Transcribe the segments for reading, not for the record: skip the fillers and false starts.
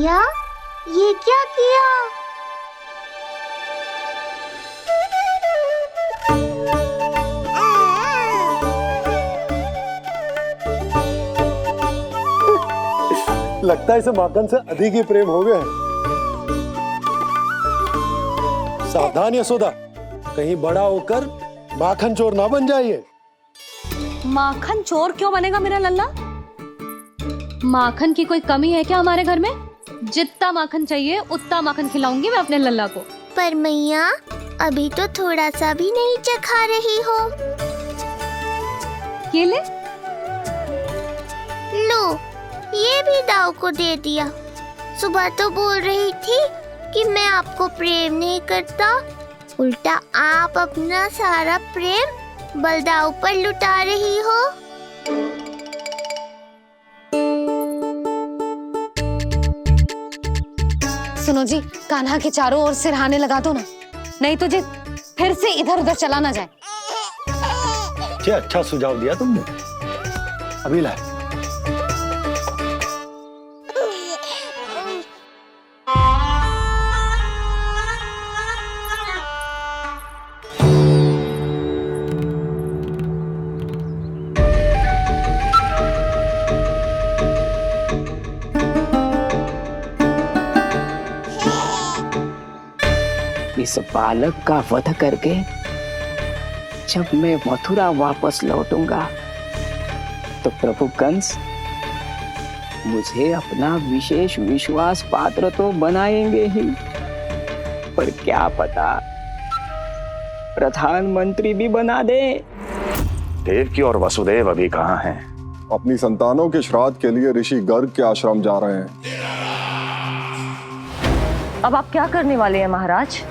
भैया ये क्या किया? लगता है इसे माखन से अधिक ही प्रेम हो गया है। सावधान यशोदा, कहीं बड़ा होकर माखन चोर ना बन जाइए। माखन चोर क्यों बनेगा मेरा लल्ला? माखन की कोई कमी है क्या हमारे घर में? जितना माखन चाहिए उतना माखन खिलाऊंगी मैं अपने लल्ला को। पर मैया अभी तो थोड़ा सा भी नहीं चखा रही हो। ये ले। लो ये भी दाऊ को दे दिया। सुबह तो बोल रही थी कि मैं आपको प्रेम नहीं करता, उल्टा आप अपना सारा प्रेम बलदाऊ पर लुटा रही हो। सुनो जी, कान्हा के चारों ओर सिरहाने लगा दो ना, नहीं तो जी फिर से इधर उधर चला ना जाए। क्या अच्छा सुझाव दिया तुमने। अभी लाए। इस बालक का वध करके जब मैं मथुरा वापस लौटूंगा तो प्रभु कंस मुझे अपना विशेष विश्वास पात्र तो बनाएंगे ही, पर क्या पता प्रधानमंत्री भी बना दे। देवकी और वसुदेव अभी कहाँ हैं? अपनी संतानों के श्राद्ध के लिए ऋषि गर्ग के आश्रम जा रहे हैं। अब आप क्या करने वाले हैं महाराज?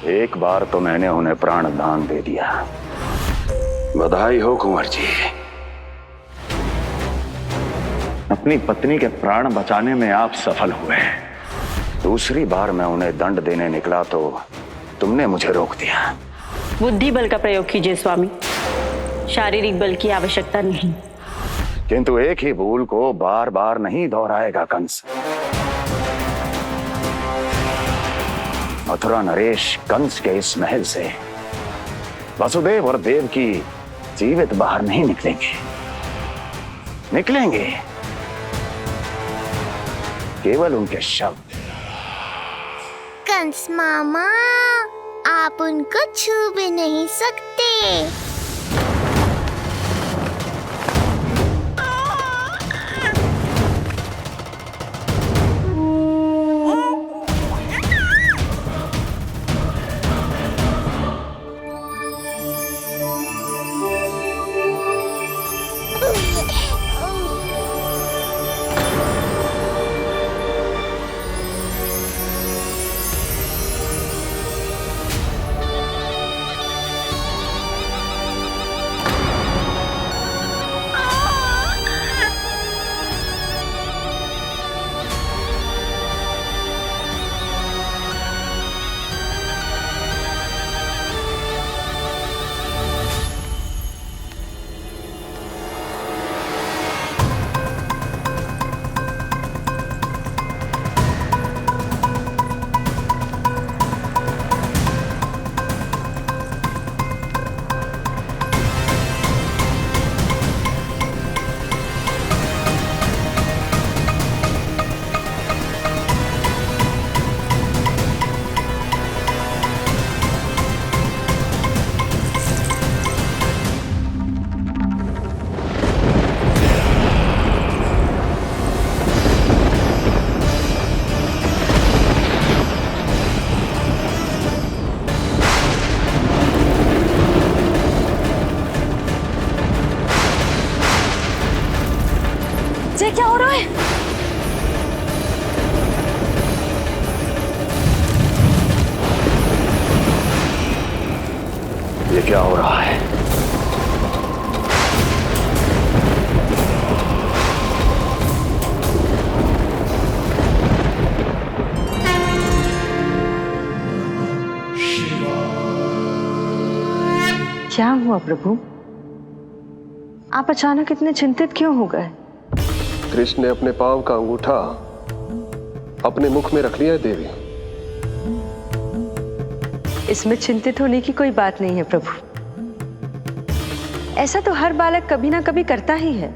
एक बार तो मैंने उन्हें प्राण दान दे दिया। बधाई हो कुंवर जी, अपनी पत्नी के प्राण बचाने में आप सफल हुए। दूसरी बार मैं उन्हें दंड देने निकला तो तुमने मुझे रोक दिया। बुद्धि बल का प्रयोग कीजिए स्वामी, शारीरिक बल की आवश्यकता नहीं। किंतु एक ही भूल को बार बार नहीं दोहराएगा कंस। मथुरा नरेश कंस के इस महल से वसुदेव और देवकी जीवित बाहर नहीं निकलेंगे, केवल उनके शव। कंस मामा आप उनको छू भी नहीं सकते। ये क्या हो रहा है? ये क्या हो रहा है? क्या हुआ प्रभु? आप अचानक इतने चिंतित क्यों हो गए? कृष्ण ने अपने पांव का अंगूठा अपने मुख में रख लिया है देवी। इसमें चिंतित होने की कोई बात नहीं है प्रभु। ऐसा तो हर बालक कभी ना कभी करता ही है।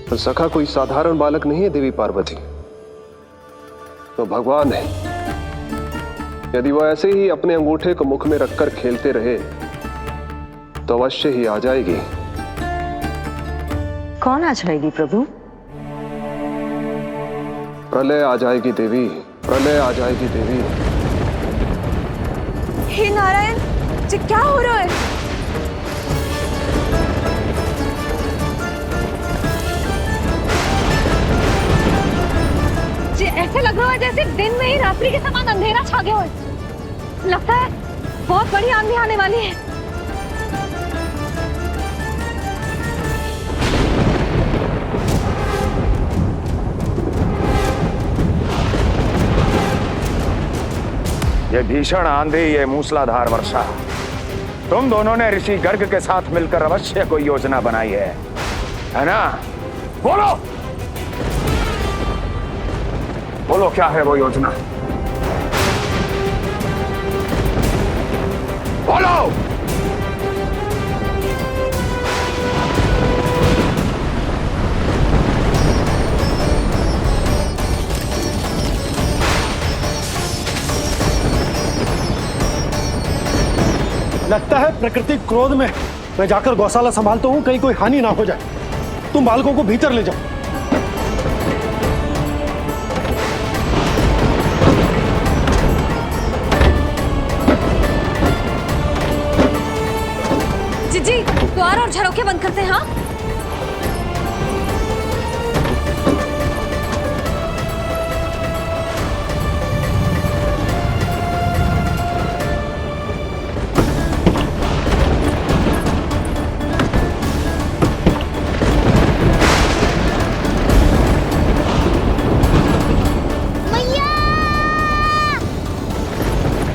पर सखा कोई साधारण बालक नहीं है देवी पार्वती, तो भगवान है। यदि वो ऐसे ही अपने अंगूठे को मुख में रखकर खेलते रहे तो अवश्य ही आ जाएगी। कौन आ जाएगी प्रभु? प्रलय आ जाएगी देवी, प्रलय आ जाएगी देवी। हे नारायण जी, क्या हो रहा है? जी ऐसे लग रहा है जैसे दिन में ही रात्रि के समान अंधेरा छा गया हो। लगता है बहुत बड़ी आंधी आने वाली है। ये भीषण आंधी, ये मूसलाधार वर्षा, तुम दोनों ने ऋषि गर्ग के साथ मिलकर अवश्य कोई योजना बनाई है ना? बोलो बोलो, क्या है वो योजना? बोलो। लगता है प्रकृति क्रोध में। मैं जाकर गौशाला संभालता हूँ, कहीं कोई हानि ना हो जाए। तुम बालकों को भीतर ले जाओ। जी द्वार और झरोखे बंद करते हैं। हाँ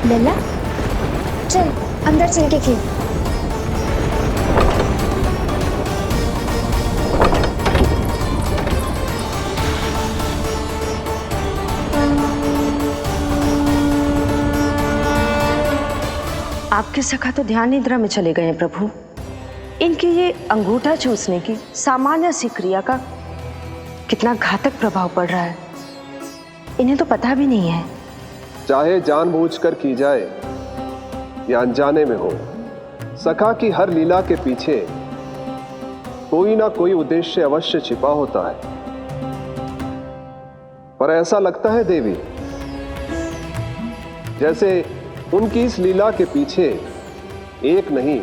लल्ला चल अंदर चल के खेल। आपके सखा तो ध्यान निद्रा में चले गए हैं प्रभु। इनकी ये अंगूठा चूसने की सामान्य सी क्रिया का कितना घातक प्रभाव पड़ रहा है, इन्हें तो पता भी नहीं है। चाहे जानबूझकर की जाए या अनजाने में हो, सखा की हर लीला के पीछे कोई ना कोई उद्देश्य अवश्य छिपा होता है। पर ऐसा लगता है देवी जैसे उनकी इस लीला के पीछे एक नहीं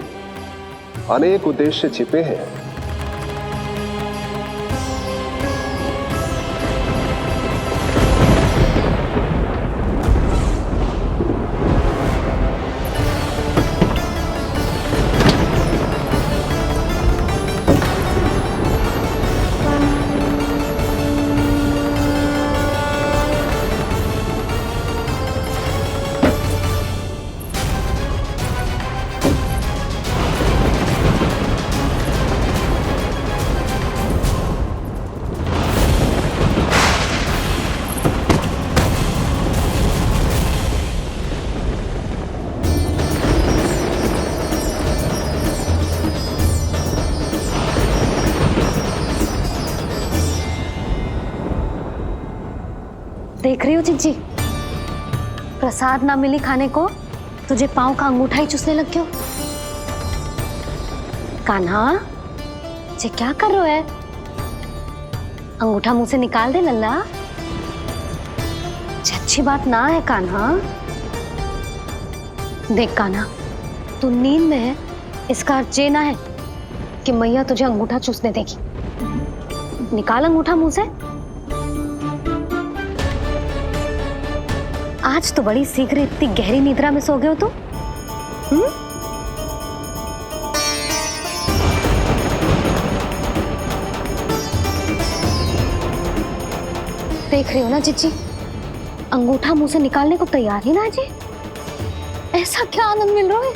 अनेक उद्देश्य छिपे हैं। देख रही हो चिज्जी, प्रसाद ना मिली खाने को, तुझे पांव का अंगूठा ही चूसने लग गयो। कान्हा ये क्या कर रहे है? अंगूठा मुंह से निकाल दे लल्ला। अच्छी बात ना है कान्हा। देख कान्हा, तू नींद में है, इसका अर्थ ये ना है कि मैया तुझे अंगूठा चूसने देगी। निकाल अंगूठा मुंह से। आज तो बड़ी शीघ्र इतनी गहरी निद्रा में सो गए हो तुम। देख रही हो ना चिच्ची, अंगूठा मुंह से निकालने को तैयार ही ना जी। ऐसा क्या आनंद मिल रहा है?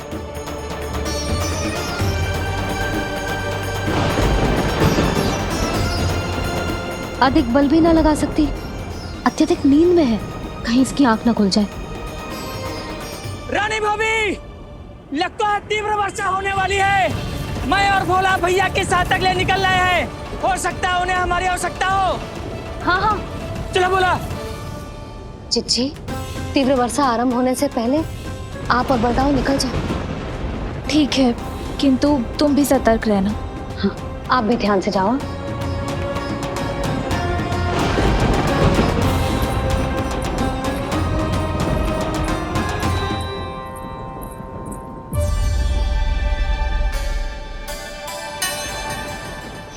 अधिक बल भी ना लगा सकती, अत्यधिक नींद में है। कहीं इसकी आंख ना खुल जाए। रानी भाभी, लगता है तीव्र वर्षा होने वाली है। मैं और भोला भैया के साथ अगले निकल रहे हैं। हो सकता है उन्हें हमारी आवश्यकता हो। हाँ हाँ चलो बोला। चिच्ची, तीव्र वर्षा आरंभ होने से पहले आप और बड़गांव निकल जाओ। ठीक है, किंतु तुम भी सतर्क रहना। हाँ, आप भी ध्यान से जाओ।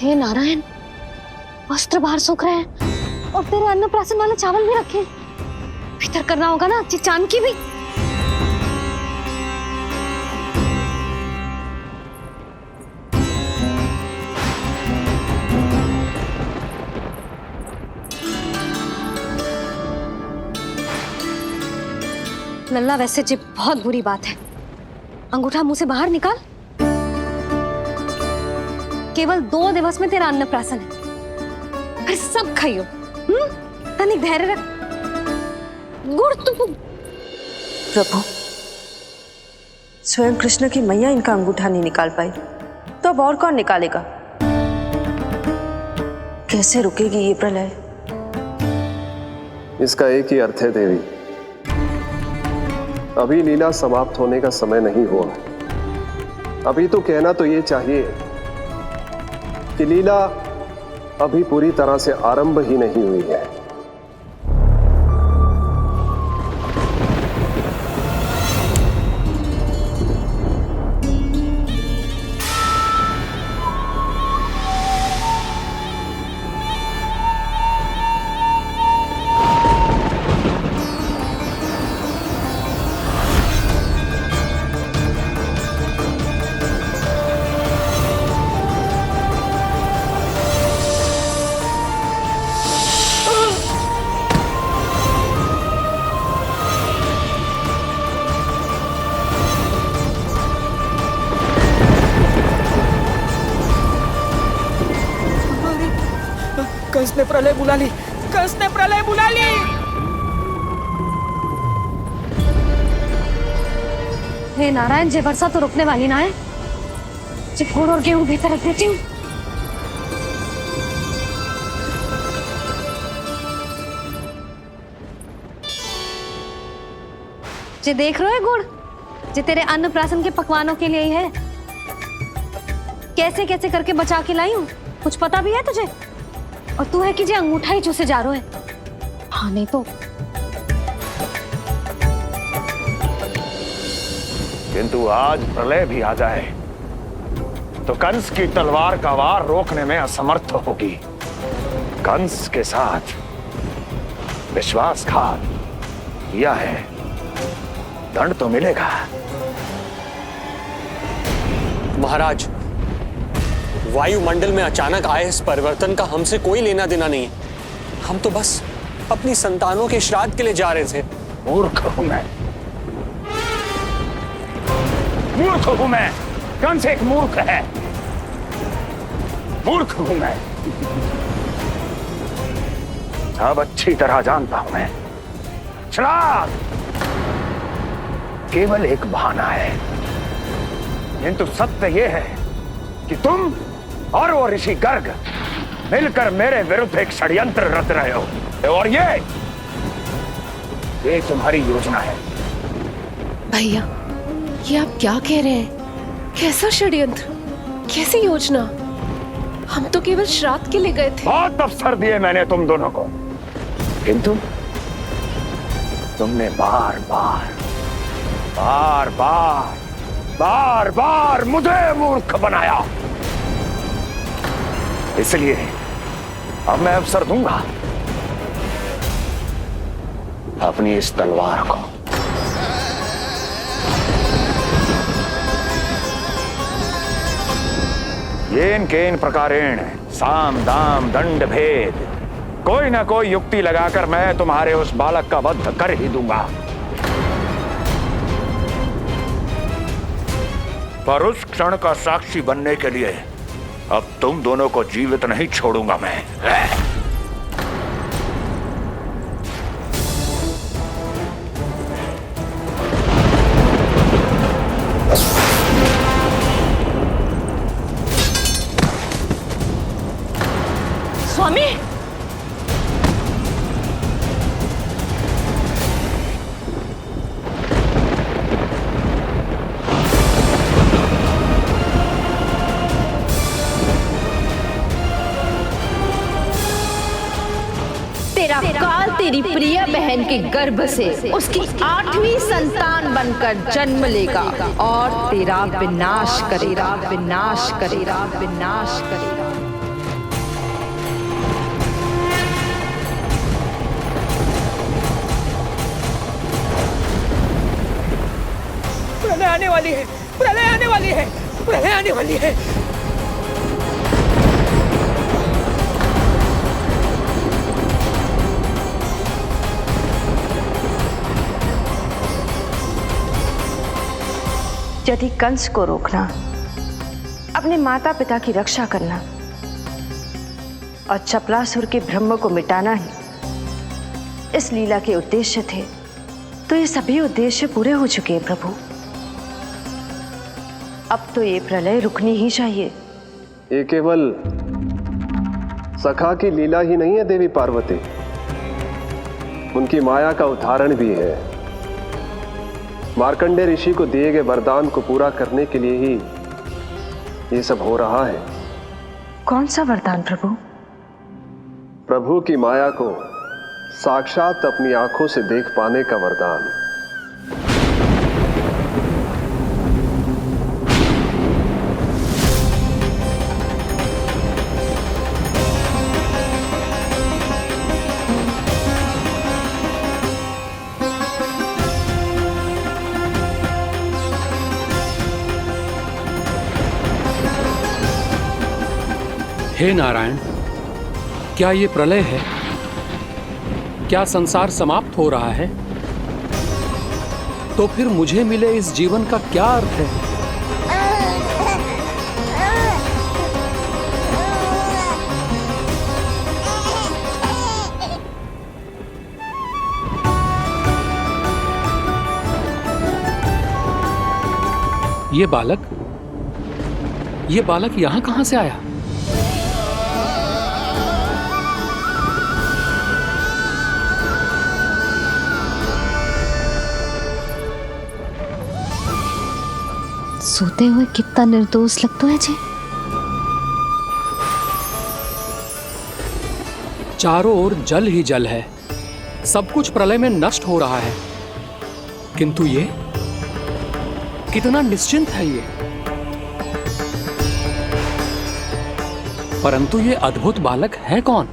हे नारायण, वस्त्र बाहर सूख रहे हैं और तेरे अन्नप्राशन वाले चावल भी रखे। भीतर करना होगा ना चिचान की भी। लल्ला, वैसे जी बहुत बुरी बात है। अंगूठा मुंह से बाहर निकाल। केवल 2 दिवस में तेरा अन्नप्राशन है, फिर सब खाइयो। तनिक धैर्य रख। गुड़ तू। प्रभु, स्वयं कृष्ण की मैया इनका अंगूठा नहीं निकाल पाई, तो अब और कौन निकालेगा? कैसे रुकेगी ये प्रलय? इसका एक ही अर्थ है देवी, अभी लीला समाप्त होने का समय नहीं हुआ। अभी तो कहना तो ये चाहिए कि लीला अभी पूरी तरह से आरंभ ही नहीं हुई है। कंस ने प्रलय बुला ली। कंस ने प्रलय बुला ली। हे नारायण, जे वर्षा तो रुकने वाली ना है। जे गुड़ और गेहूं भीतर रख देती हूँ। जे देख रहे हो गुड़, जे तेरे अन्नप्राशन के पकवानों के लिए ही है। कैसे कैसे करके बचा के लाई हूँ, कुछ पता भी है तुझे? और तू है कि जे अंगूठा ही चूसे जा रहे है। हाँ नहीं तो। किंतु आज प्रलय भी आ जाए तो कंस की तलवार का वार रोकने में असमर्थ होगी। कंस के साथ विश्वासघात किया है, दंड तो मिलेगा। महाराज, वायुमंडल में अचानक आए इस परिवर्तन का हमसे कोई लेना देना नहीं है। हम तो बस अपनी संतानों के श्राद्ध के लिए जा रहे थे। मूर्ख हूं मैं, मूर्ख हूं मैं। कंस एक मूर्ख है, मूर्ख हूं मैं। अब अच्छी तरह जानता हूं मैं, श्राद्ध केवल एक बहाना है। किंतु सत्य यह है कि तुम और वो ऋषि गर्ग मिलकर मेरे विरुद्ध एक षड्यंत्र रच रहे हो, और ये तुम्हारी योजना है। भैया, ये आप क्या कह रहे हैं? कैसा षड्यंत्र, कैसी योजना? हम तो केवल श्राद्ध के लिए गए थे। बहुत अवसर दिए मैंने तुम दोनों को, किंतु तुमने बार बार बार बार बार बार मुझे मूर्ख बनाया। इसलिए अब मैं अवसर दूंगा अपनी इस तलवार को। येन केन प्रकारेण साम दाम दंड भेद, कोई ना कोई युक्ति लगाकर मैं तुम्हारे उस बालक का वध कर ही दूंगा। पर उस क्षण का साक्षी बनने के लिए अब तुम दोनों को जीवित नहीं छोड़ूंगा मैं। तेरा काल तेरी प्रिय बहन के गर्भ से उसकी 8वीं संतान बनकर जन्म लेगा और तेरा विनाश करेगा, विनाश करेगा, विनाश करेगा। प्रलय आने वाली है, प्रलय आने वाली है, प्रलय आने वाली है। यदि कंस को रोकना, अपने माता पिता की रक्षा करना और चपलासुर के ब्रह्म को मिटाना ही इस लीला के उद्देश्य थे, तो ये सभी उद्देश्य पूरे हो चुके हैं प्रभु। अब तो ये प्रलय रुकनी ही चाहिए। ये केवल सखा की लीला ही नहीं है देवी पार्वती, उनकी माया का उदाहरण भी है। मार्कंडेय ऋषि को दिए गए वरदान को पूरा करने के लिए ही ये सब हो रहा है। कौन सा वरदान प्रभु? प्रभु की माया को साक्षात अपनी आंखों से देख पाने का वरदान। हे नारायण, क्या ये प्रलय है? क्या संसार समाप्त हो रहा है? तो फिर मुझे मिले इस जीवन का क्या अर्थ है? ये बालक यहां कहां से आया? सोते हुए कितना निर्दोष लगता है जी। चारों ओर जल ही जल है, सब कुछ प्रलय में नष्ट हो रहा है, किंतु ये कितना निश्चिंत है ये। परंतु ये अद्भुत बालक है कौन?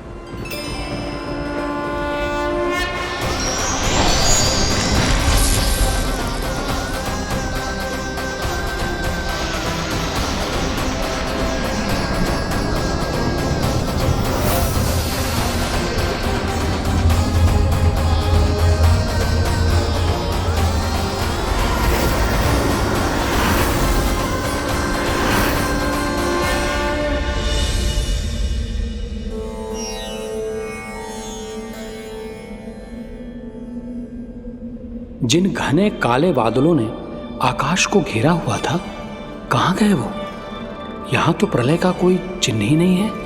जिन घने काले बादलों ने आकाश को घेरा हुआ था, कहां गए वो? यहां तो प्रलय का कोई चिन्ह ही नहीं है।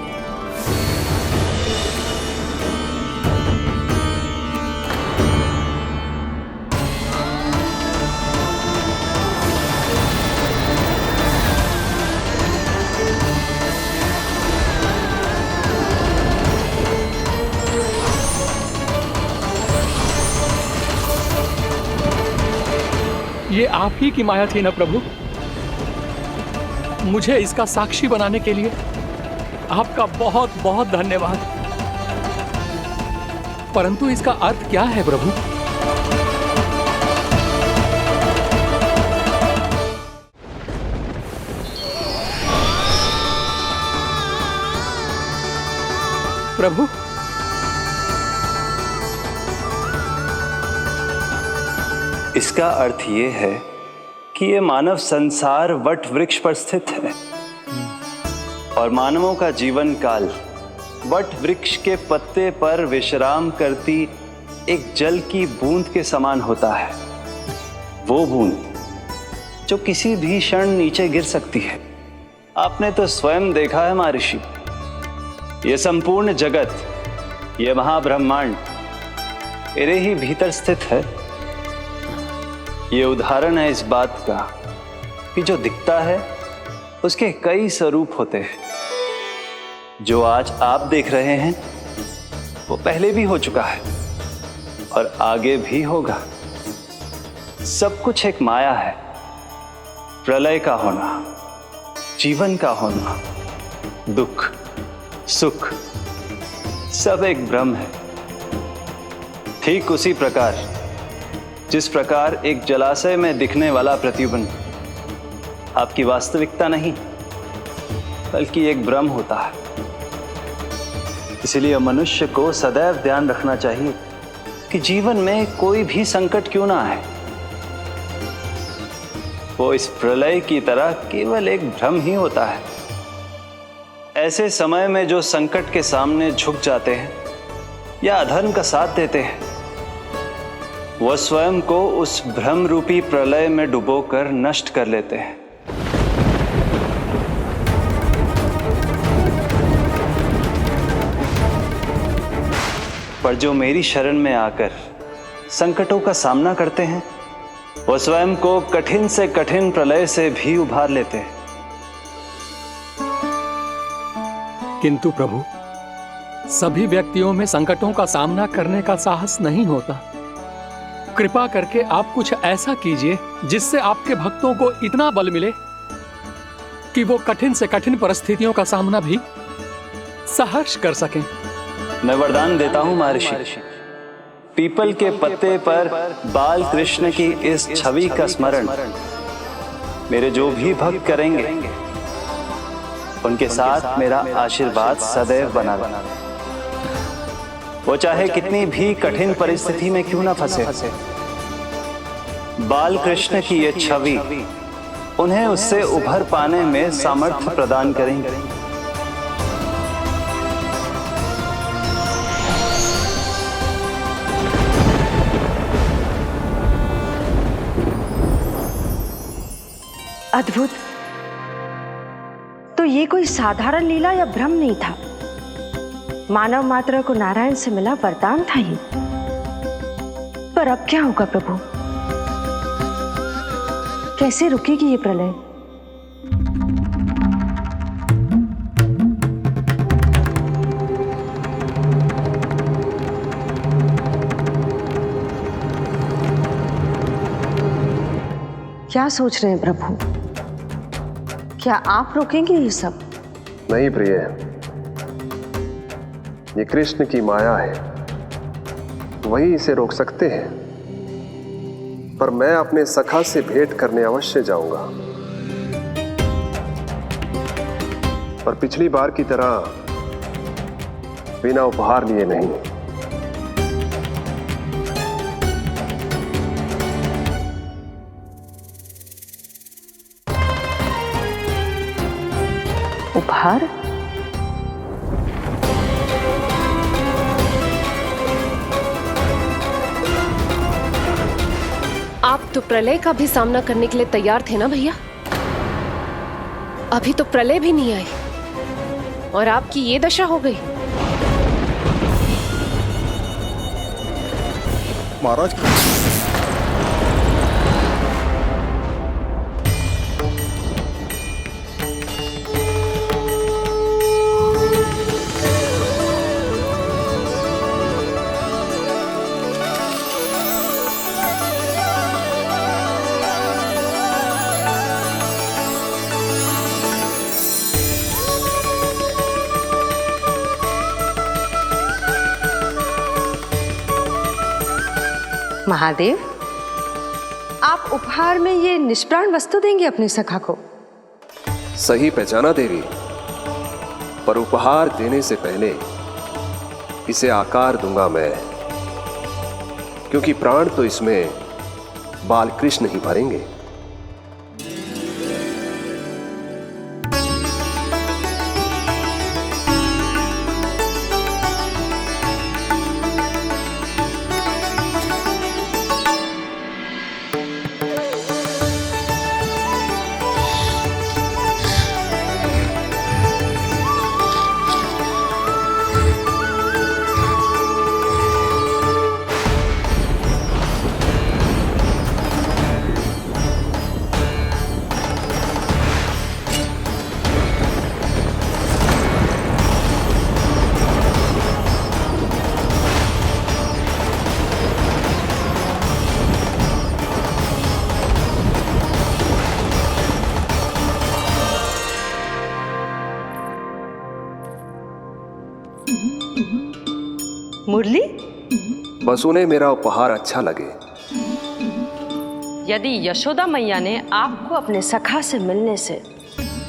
ये आप ही की माया थी ना प्रभु? मुझे इसका साक्षी बनाने के लिए आपका बहुत बहुत धन्यवाद। परंतु इसका अर्थ क्या है प्रभु? प्रभु, इसका अर्थ ये है कि ये मानव संसार वट वृक्ष पर स्थित है और मानवों का जीवन काल वट वृक्ष के पत्ते पर विश्राम करती एक जल की बूंद के समान होता है। वो बूंद जो किसी भी क्षण नीचे गिर सकती है। आपने तो स्वयं देखा है महर्षि, ये संपूर्ण जगत, ये महाब्रह्मांड मेरे ही भीतर स्थित है। ये उदाहरण है इस बात का कि जो दिखता है उसके कई स्वरूप होते हैं। जो आज आप देख रहे हैं वो पहले भी हो चुका है और आगे भी होगा। सब कुछ एक माया है। प्रलय का होना, जीवन का होना, दुख सुख सब एक भ्रम है। ठीक उसी प्रकार जिस प्रकार एक जलाशय में दिखने वाला प्रतिबिंब आपकी वास्तविकता नहीं बल्कि एक भ्रम होता है। इसलिए मनुष्य को सदैव ध्यान रखना चाहिए कि जीवन में कोई भी संकट क्यों ना आए, वो इस प्रलय की तरह केवल एक भ्रम ही होता है। ऐसे समय में जो संकट के सामने झुक जाते हैं या अधर्म का साथ देते हैं, वह स्वयं को उस भ्रम रूपी प्रलय में डुबोकर नष्ट कर लेते हैं। पर जो मेरी शरण में आकर संकटों का सामना करते हैं, वो स्वयं को कठिन से कठिन प्रलय से भी उभार लेते हैं। किंतु प्रभु, सभी व्यक्तियों में संकटों का सामना करने का साहस नहीं होता। कृपा करके आप कुछ ऐसा कीजिए जिससे आपके भक्तों को इतना बल मिले कि वो कठिन से कठिन परिस्थितियों का सामना भी सहर्ष कर सकें। मैं वरदान देता हूं महर्षि, पीपल के पत्ते पर बाल कृष्ण की इस छवि का स्मरण मेरे जो भी भक्त करेंगे उनके साथ मेरा आशीर्वाद सदैव बना रहे। वो चाहे कितनी भी कठिन परिस्थिति में क्यों ना फंसे, बाल कृष्ण की ये छवि उन्हें उससे उभर पाने में सामर्थ्य प्रदान करेंगे। अद्भुत। तो ये कोई साधारण लीला या भ्रम नहीं था, मानव मात्र को नारायण से मिला वरदान था ये। पर अब क्या होगा प्रभु? कैसे रुकेगी ये प्रलय? क्या सोच रहे हैं प्रभु? क्या आप रोकेंगे ये सब? नहीं प्रिय, ये कृष्ण की माया है, वही इसे रोक सकते हैं। पर मैं अपने सखा से भेंट करने अवश्य जाऊंगा। पर पिछली बार की तरह बिना उपहार लिए नहीं। उपहार? आप तो प्रलय का भी सामना करने के लिए तैयार थे ना भैया? अभी तो प्रलय भी नहीं आई और आपकी ये दशा हो गई। महाराज, महादेव, आप उपहार में ये निष्प्राण वस्तु देंगे अपने सखा को? सही पहचाना देवी, पर उपहार देने से पहले इसे आकार दूंगा मैं, क्योंकि प्राण तो इसमें बाल कृष्ण ही भरेंगे। मुरली? बस उन्हें मेरा उपहार अच्छा लगे। यदि यशोदा मैया ने आपको अपने सखा से मिलने से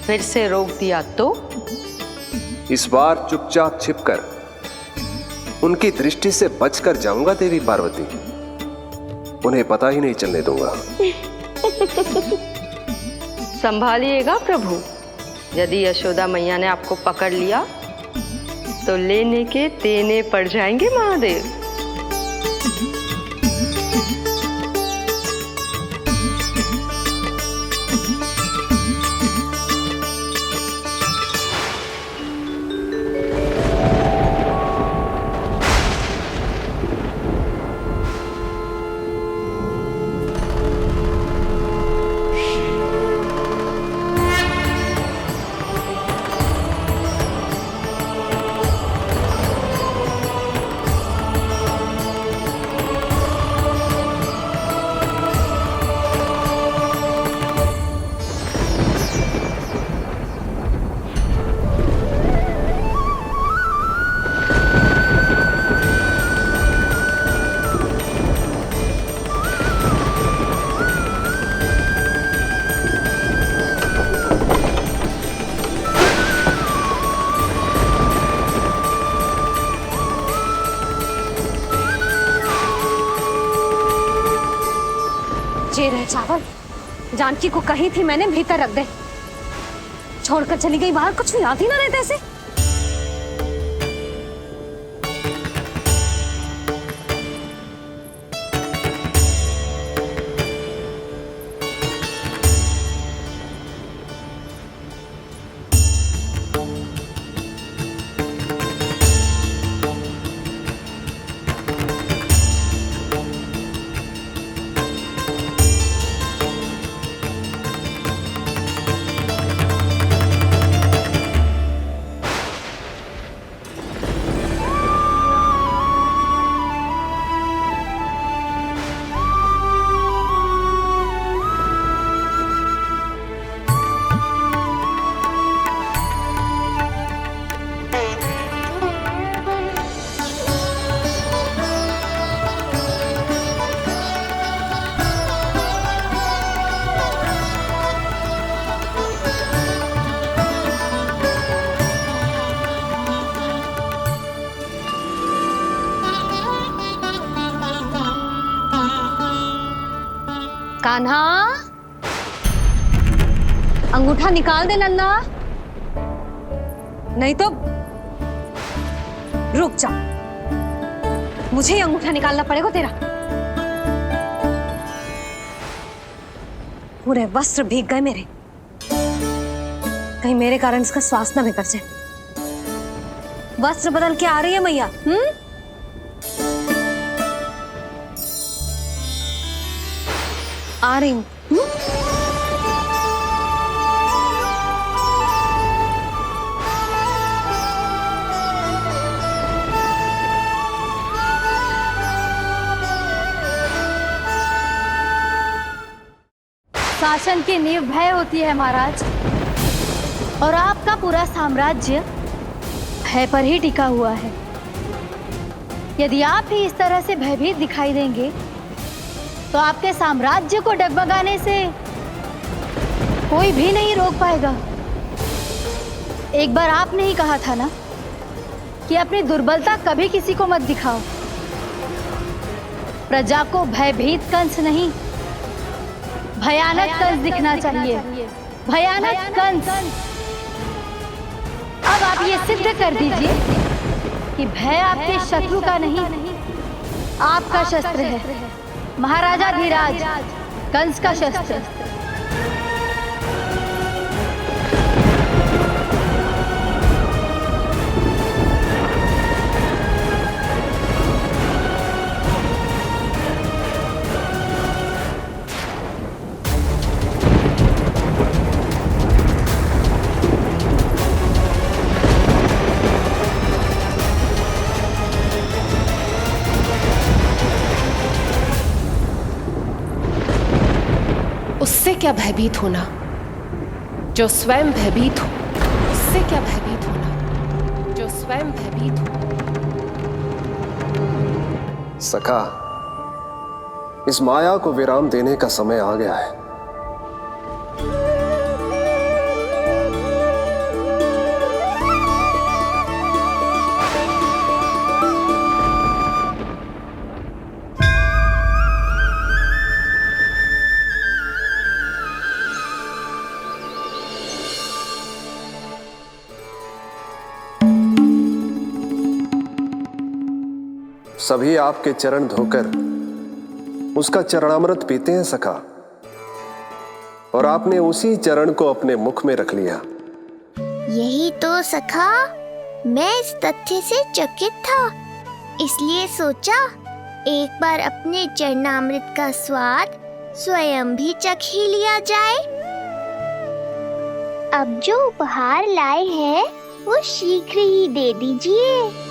फिर से रोक दिया तो? इस बार चुपचाप छिपकर उनकी दृष्टि से बचकर जाऊंगा देवी पार्वती। उन्हें पता ही नहीं चलने दूंगा। संभालिएगा प्रभु, यदि यशोदा मैया ने आपको पकड़ लिया तो लेने के देने पड़ जाएंगे महादेव। रहे चावल जानकी को कही थी मैंने भीतर रख दे, छोड़कर चली गई बाहर, कुछ याद ही ना रहते ऐसे। कान्हा, अंगूठा निकाल दे नन्ना, नहीं तो रुक जा, मुझे ही अंगूठा निकालना पड़ेगा तेरा। पूरे वस्त्र भीग गए मेरे, कहीं मेरे कारण इसका श्वास ना बिगड़ जाए। वस्त्र बदल के आ रही है मैया। आ रही हूँ। शासन की नींव भय होती है महाराज, और आपका पूरा साम्राज्य भय पर ही टिका हुआ है। यदि आप भी इस तरह से भयभीत दिखाई देंगे तो आपके साम्राज्य को डगमगाने से कोई भी नहीं रोक पाएगा। एक बार आपने ही कहा था ना कि अपनी दुर्बलता कभी किसी को मत दिखाओ। प्रजा को भयभीत कंस नहीं, भयानक कंस दिखना चाहिए, भयानक कंस। अब आप ये सिद्ध कर दीजिए कि भय आपके शत्रु का नहीं, आपका शस्त्र है। महाराजा धीराज, कंस का शस्त्र। उससे क्या भयभीत होना जो स्वयं भयभीत हो, उससे क्या भयभीत होना जो स्वयं भयभीत हो। सखा, इस माया को विराम देने का समय आ गया है। सभी आपके चरण धोकर उसका चरणामृत पीते हैं सखा, और आपने उसी चरण को अपने मुख में रख लिया। यही तो सखा, मैं इस तथ्य से चकित था, इसलिए सोचा एक बार अपने चरणामृत का स्वाद स्वयं भी चख ही लिया जाए। अब जो उपहार लाए हैं वो शीघ्र ही दे दीजिए।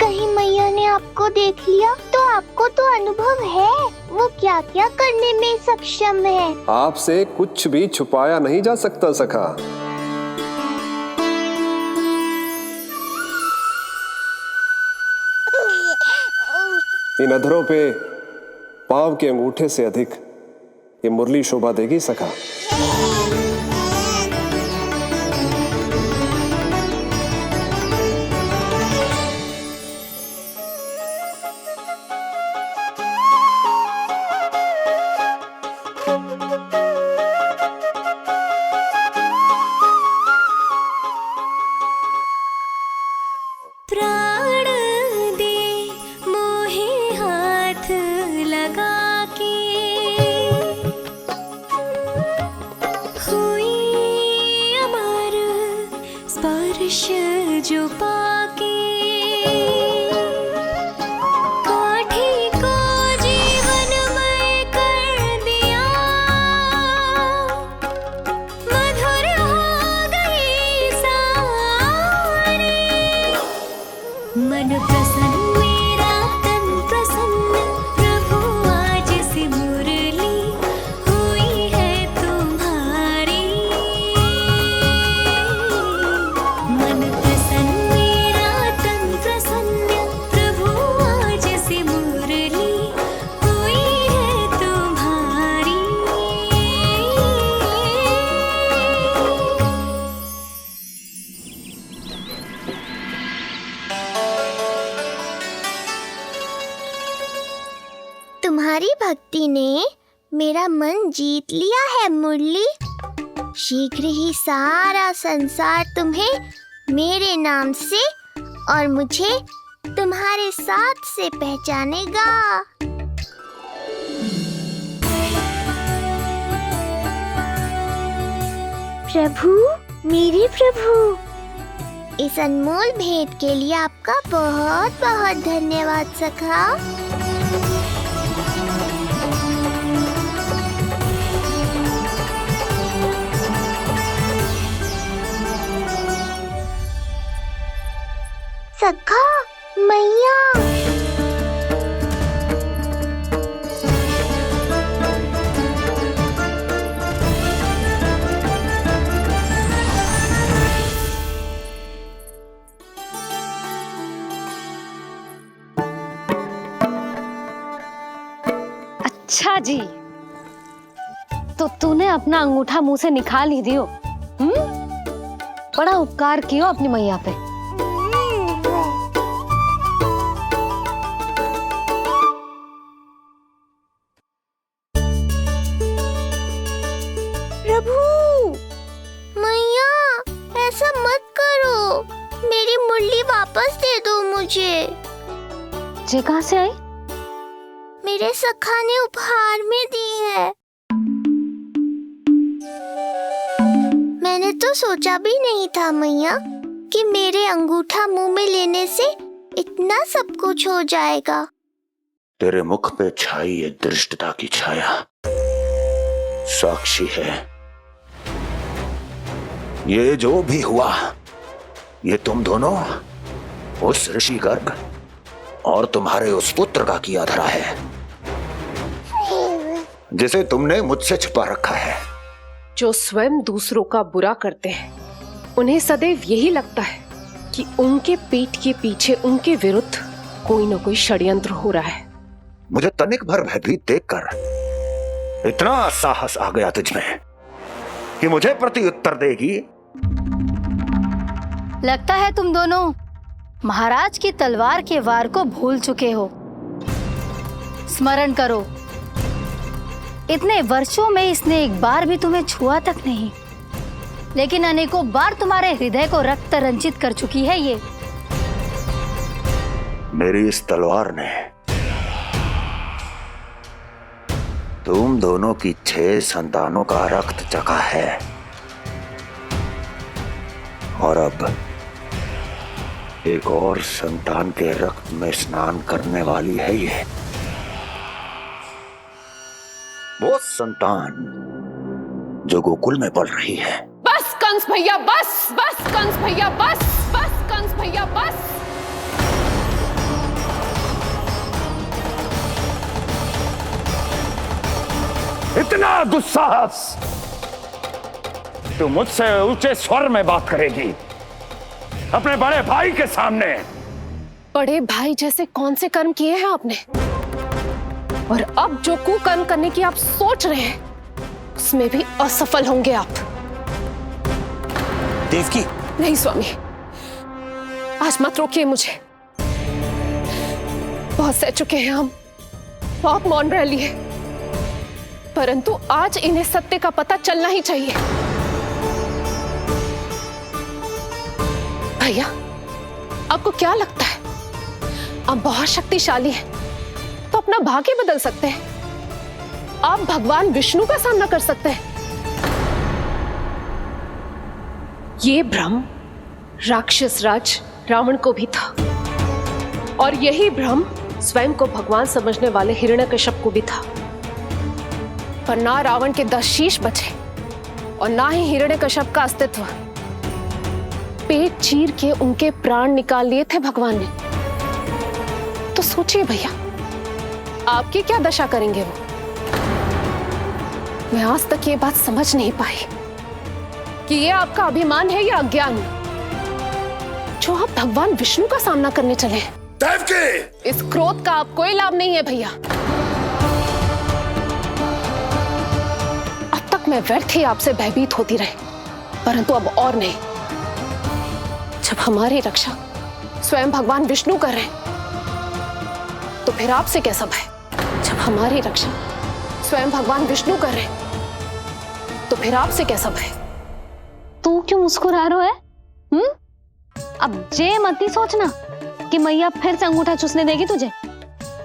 कहीं मैया ने आपको देख लिया तो आपको तो अनुभव है वो क्या क्या करने में सक्षम है। आपसे कुछ भी छुपाया नहीं जा सकता सखा। इन अधरों पे पांव के अंगूठे से अधिक ये मुरली शोभा देगी सखा। प्राण दे मोहे हाथ लगा के, हुई अमर स्पर्श जो पाके, काठी को जीवनमय कर दिया, मधुर हो गई सारी। मन प्रसन्न मेरा तन प्रसन्न, प्रभु आज से मुरली हुई है तुम्हारी। मन प्रसन्न मेरा तन प्रसन्न, प्रभु आज से मुरली हुई है तुम्हारी। तुम्हारी भक्ति ने मेरा मन जीत लिया है मुरली। शीघ्र ही सारा संसार तुम्हें मेरे नाम से और मुझे तुम्हारे साथ से पहचानेगा। प्रभु, मेरे प्रभु, इस अनमोल भेंट के लिए आपका बहुत बहुत धन्यवाद सखा। सखा, मैया, अच्छा जी, तो तूने अपना अंगूठा मुंह से निकाल ही दियो। बड़ा उपकार कियो अपनी मैया पे। प्रभु, मैया, ऐसा मत करो, मेरी मुरली वापस दे दो मुझे। ये कहाँ से आई? मेरे सखा ने उपहार में दी है। मैंने तो सोचा भी नहीं था मैया कि मेरे अंगूठा मुंह में लेने से इतना सब कुछ हो जाएगा। तेरे मुख पे छाई ये धृष्टता की छाया साक्षी है। ये जो भी हुआ, ये तुम दोनों, उस ऋषि गर्ग और तुम्हारे उस पुत्र का किया धरा है, जिसे तुमने मुझसे छुपा रखा है। जो स्वयं दूसरों का बुरा करते हैं, उन्हें सदैव यही लगता है कि उनके पीठ के पीछे उनके विरुद्ध कोई ना कोई षड्यंत्र हो रहा है। मुझे तनिक भर भयभीत देखकर इतना साहस आ गया तुझमें कि मुझे प्रत्युत्तर देगी। लगता है तुम दोनों महाराज की तलवार के वार को भूल चुके हो। स्मरण करो, इतने वर्षों में इसने एक बार भी तुम्हें छुआ तक नहीं, लेकिन अनेकों बार तुम्हारे हृदय को रक्त रंजित कर चुकी है ये। मेरी इस तलवार ने तुम दोनों की 6 संतानों का रक्त चखा है, और अब एक और संतान के रक्त में स्नान करने वाली है ये। वो संतान जो गोकुल में पल रही है। बस कंस भैया बस, बस कंस भैया बस, बस कंस भैया बस। इतना दुस्साहस तू मुझसे ऊंचे स्वर में बात करेगी अपने बड़े भाई के सामने? बड़े भाई जैसे कौन से कर्म किए हैं आपने? और अब जो कुकर्म करने की आप सोच रहे हैं उसमें भी असफल होंगे आप। देवकी। नहीं स्वामी, आज मत रोकिए मुझे। बहुत सह चुके हैं हम, बहुत मौन रह लिए, परंतु आज इन्हें सत्य का पता चलना ही चाहिए। भैया, आपको क्या लगता है आप बहुत शक्तिशाली हैं तो अपना भाग्य बदल सकते हैं? आप भगवान विष्णु का सामना कर सकते हैं। ये भ्रम राक्षस राज रावण को भी था, और यही भ्रम स्वयं को भगवान समझने वाले हिरण्यकश्यप को भी था। पर ना रावण के 10 शीश बचे और ना ही हिरण्यकश्यप का अस्तित्व। पेट चीर के उनके प्राण निकाल लिए थे भगवान ने। तो सोचिए भैया, आपकी क्या दशा करेंगे वो? मैं आज तक ये बात समझ नहीं पाई कि ये आपका अभिमान है या अज्ञान, जो आप भगवान विष्णु का सामना करने चले। देवकी! इस क्रोध का आप कोई लाभ नहीं है भैया। अब तक मैं व्यर्थ ही आपसे भयभीत होती रही, परंतु अब और नहीं। जब हमारी रक्षा स्वयं भगवान विष्णु कर रहे हैं तो फिर आपसे कैसा भय? जब हमारी रक्षा स्वयं भगवान विष्णु कर रहे हैं तो फिर आपसे कैसा भय? तू क्यों मुस्कुरा रहा है? अब जे मत ही सोचना कि मैया फिर से अंगूठा चूसने देगी तुझे।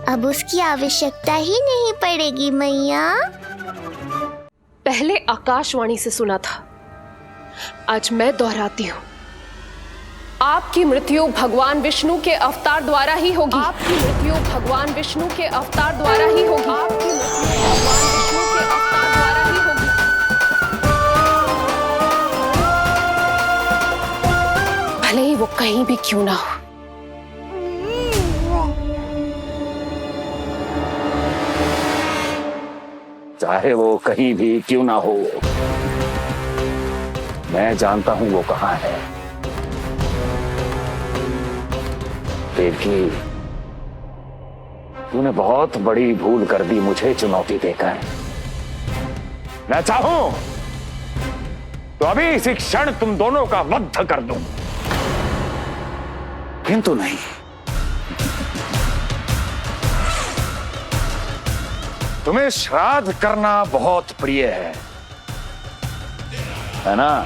अब उसकी आवश्यकता ही नहीं पड़ेगी मैया। पहले आकाशवाणी से सुना था, आज मैं दोहराती हूँ। आपकी मृत्यु भगवान विष्णु के अवतार द्वारा ही होगी। आपकी मृत्यु भगवान विष्णु के अवतार द्वारा ही होगी। आपकी मृत्यु भगवान विष्णु के अवतार द्वारा ही होगी। भले ही वो कहीं भी क्यों ना हो। चाहे वो कहीं भी क्यों ना हो, मैं जानता हूं वो कहां है। देवकी, तूने बहुत बड़ी भूल कर दी मुझे चुनौती देकर। मैं चाहूं तो अभी इसी क्षण तुम दोनों का वध कर दूं, किंतु नहीं। तुम्हें श्राद्ध करना बहुत प्रिय है ना?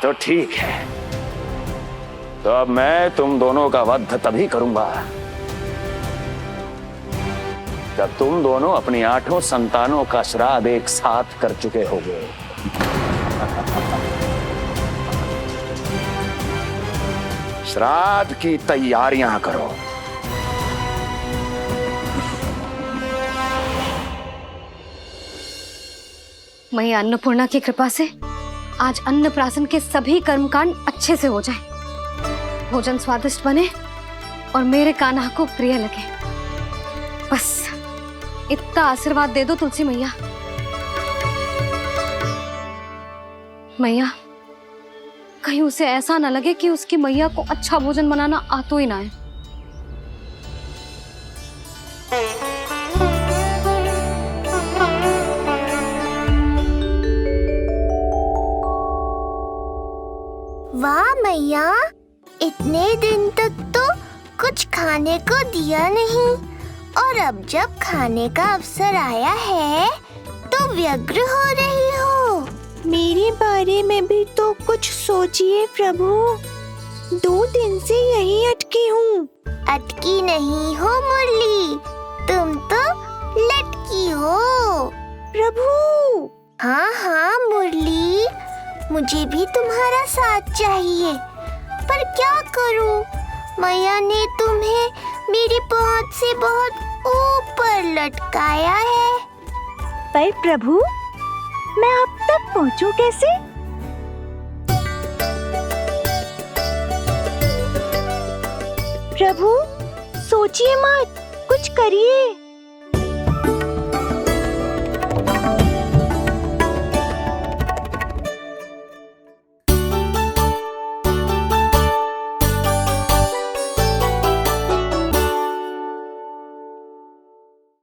तो ठीक है, तो अब मैं तुम दोनों का वध तभी करूंगा जब तुम दोनों अपनी 8 संतानों का श्राद्ध एक साथ कर चुके होगे। श्राद्ध की तैयारियां करो। मैया अन्नपूर्णा की कृपा से आज अन्नप्राशन के सभी कर्मकांड अच्छे से हो जाए, भोजन स्वादिष्ट बने और मेरे कान्हा को प्रिय लगे। बस इतना आशीर्वाद दे दो तुलसी मैया। मैया, कहीं उसे ऐसा ना लगे कि उसकी मैया को अच्छा भोजन बनाना आतो ही ना है। वाह मैया, इतने दिन तक तो कुछ खाने को दिया नहीं, और अब जब खाने का अवसर आया है तो व्यग्र हो रही हो। मेरे बारे में भी तो कुछ सोचिए प्रभु। 2 दिन से यहीं अटकी हूँ। अटकी नहीं हो मुरली, तुम तो लटकी हो। प्रभु। हाँ हाँ मुरली, मुझे भी तुम्हारा साथ चाहिए, पर क्या करूं? मैया ने तुम्हें मेरी पहुंच से बहुत ऊपर लटकाया है। पर प्रभु, मैं आप तक पहुंचूं कैसे? प्रभु, सोचिए मत, कुछ करिए।